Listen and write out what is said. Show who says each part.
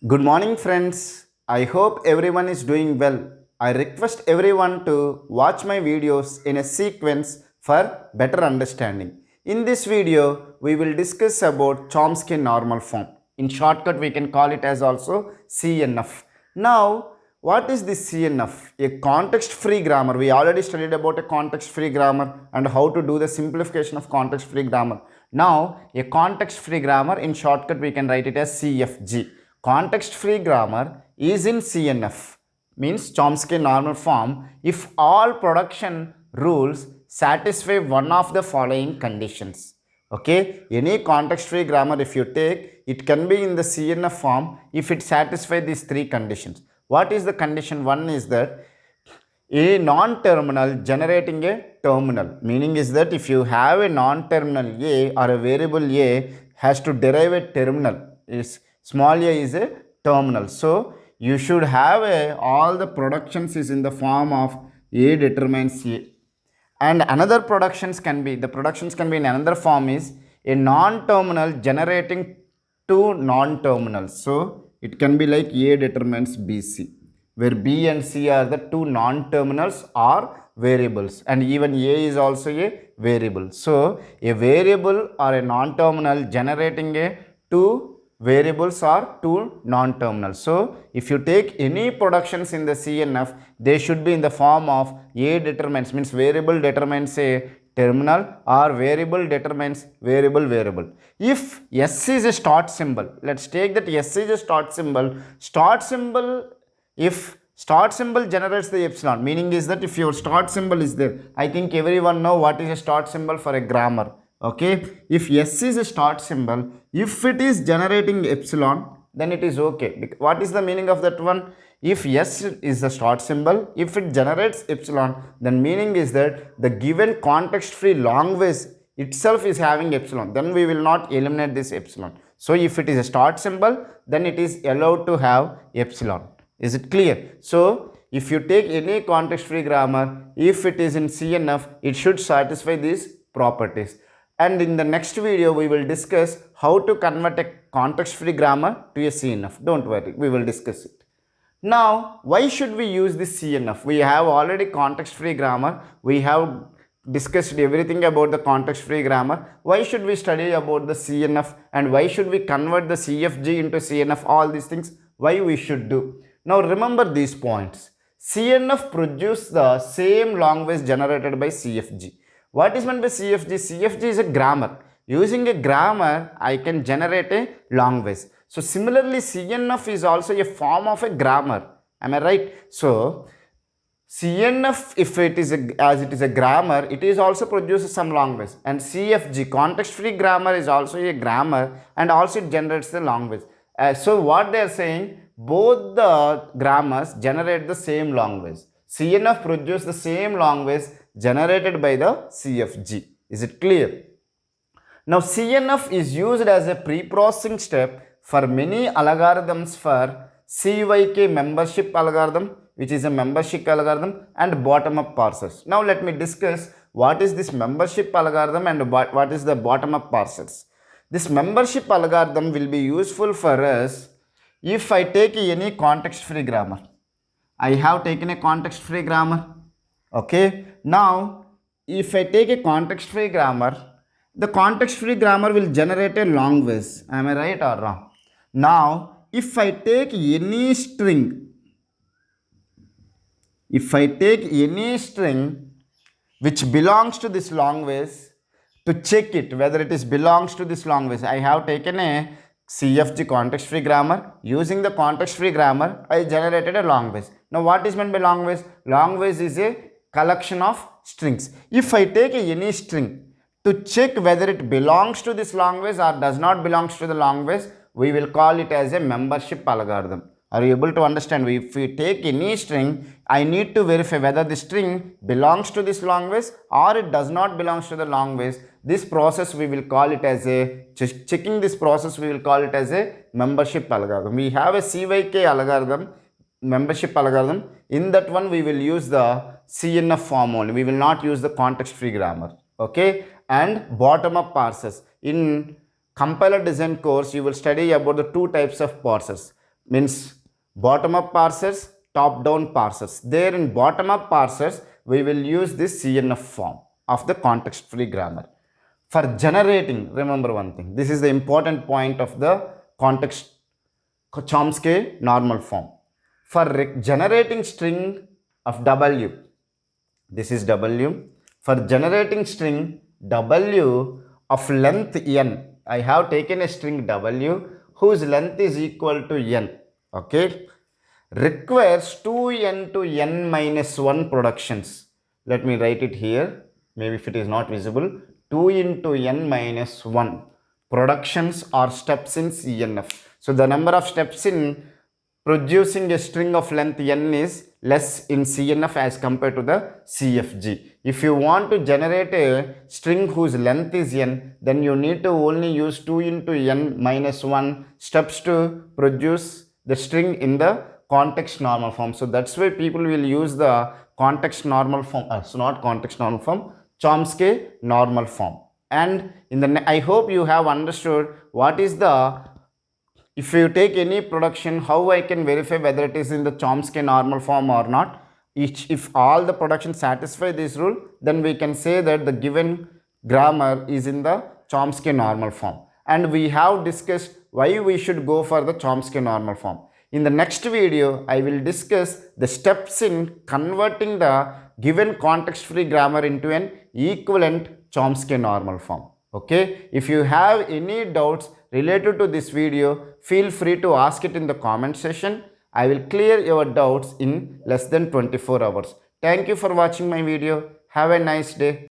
Speaker 1: Good morning, friends. I hope everyone is doing well. I request everyone to watch my videos in a sequence for better understanding. In this video, we will discuss about Chomsky normal form. In shortcut, we can call it as also CNF. Now, what is this CNF? A context-free grammar. We already studied about a context-free grammar and how to do the simplification of context-free grammar. Now, a context-free grammar, in shortcut, we can write it as CFG. Context-free grammar is in CNF, means Chomsky normal form, if all production rules satisfy one of the following conditions. Okay, any context-free grammar if you take, it can be in the CNF form if it satisfies these three conditions. What is the condition? One is that a non-terminal generating a terminal, meaning is that if you have a non-terminal a or a variable a has to derive a terminal, is small a is a terminal, so you should have all the productions is in the form of a determines a, and another productions can be in another form is a non-terminal generating two non-terminals, so it can be like a determines bc, where b and c are the two non-terminals or variables, and even a is also a variable. So a variable or a non-terminal generating a two variables are two non-terminals. So if you take any productions in the CNF, they should be in the form of a determines, means variable determines a terminal or variable determines variable. If s is a start symbol, let's take that s is a start symbol, if start symbol generates the epsilon, meaning is that if your start symbol is there, I think everyone know what is a start symbol for a grammar. Okay, if s is a start symbol, if it is generating epsilon, then it is okay. What is the meaning of that one? If s is the start symbol, if it generates epsilon, then meaning is that the given context free language itself is having epsilon, then we will not eliminate this epsilon. So if it is a start symbol, then it is allowed to have epsilon. Is it clear? So if you take any context free grammar, if it is in CNF, it should satisfy these properties. And in the next video, we will discuss how to convert a context-free grammar to a CNF. Don't worry, we will discuss it. Now, why should we use this CNF? We have already context-free grammar. We have discussed everything about the context-free grammar. Why should we study about the CNF? And why should we convert the CFG into CNF? All these things, why we should do. Now, remember these points. CNF produces the same language generated by CFG. What is meant by CFG? CFG is a grammar. Using a grammar, I can generate a language. So similarly, CNF is also a form of a grammar. Am I right? So CNF, if it is as it is a grammar, it is also produces some language. And CFG, context-free grammar, is also a grammar and also it generates the language. So what they are saying, both the grammars generate the same language. CNF produces the same language generated by the CFG. Is it clear? Now CNF is used as a pre-processing step for many algorithms for CYK membership algorithm, which is a membership algorithm, and bottom-up parsers. Now let me discuss what is this membership algorithm and what is the bottom-up parsers. This membership algorithm will be useful for us if I take any context-free grammar. I have taken a context-free grammar. Okay, now if I take a context-free grammar, the context-free grammar will generate a language. Am I right or wrong? Now if I take any string, which belongs to this language, to check it whether it is belongs to this language, I have taken a CFG context-free grammar. Using the context-free grammar, I generated a language. Now what is meant by language? Language is a collection of strings. If I take any string to check whether it belongs to this language or does not belongs to the language, we will call it as a membership algorithm. Are you able to understand? If we take any string, I need to verify whether the string belongs to this language or it does not belongs to the language. This process we will call it as a, checking this process we will call it as a membership algorithm. We have a CYK algorithm, membership algorithm. In that one we will use the CNF form only. We will not use the context-free grammar. Okay, and bottom-up parsers. In compiler design course, you will study about the two types of parsers. means bottom up parsers, top down parsers. There in bottom up parsers we will use this CNF form of the context free grammar. For generating, remember one thing, this is the important point of the context Chomsky normal form. For generating string of W, this is W. For generating string W of length n, I have taken a string W whose length is equal to n, okay, requires 2n to n minus 1 productions. Let me write it here, maybe if it is not visible, 2 into n minus 1 productions or steps in CNF. So the number of steps in producing a string of length n is less in CNF as compared to the CFG. If you want to generate a string whose length is n, then you need to only use 2 into n minus 1 steps to produce the string in the context normal form. So that's why people will use the context normal form, so not context normal form, Chomsky normal form. And in the I hope you have understood what is the, if you take any production, how I can verify whether it is in the Chomsky normal form or not. If all the productions satisfy this rule, then we can say that the given grammar is in the Chomsky normal form. And we have discussed why we should go for the Chomsky normal form. In the next video, I will discuss the steps in converting the given context free grammar into an equivalent Chomsky normal form. Okay, if you have any doubts related to this video, feel free to ask it in the comment section. I will clear your doubts in less than 24 hours. Thank you for watching my video. Have a nice day.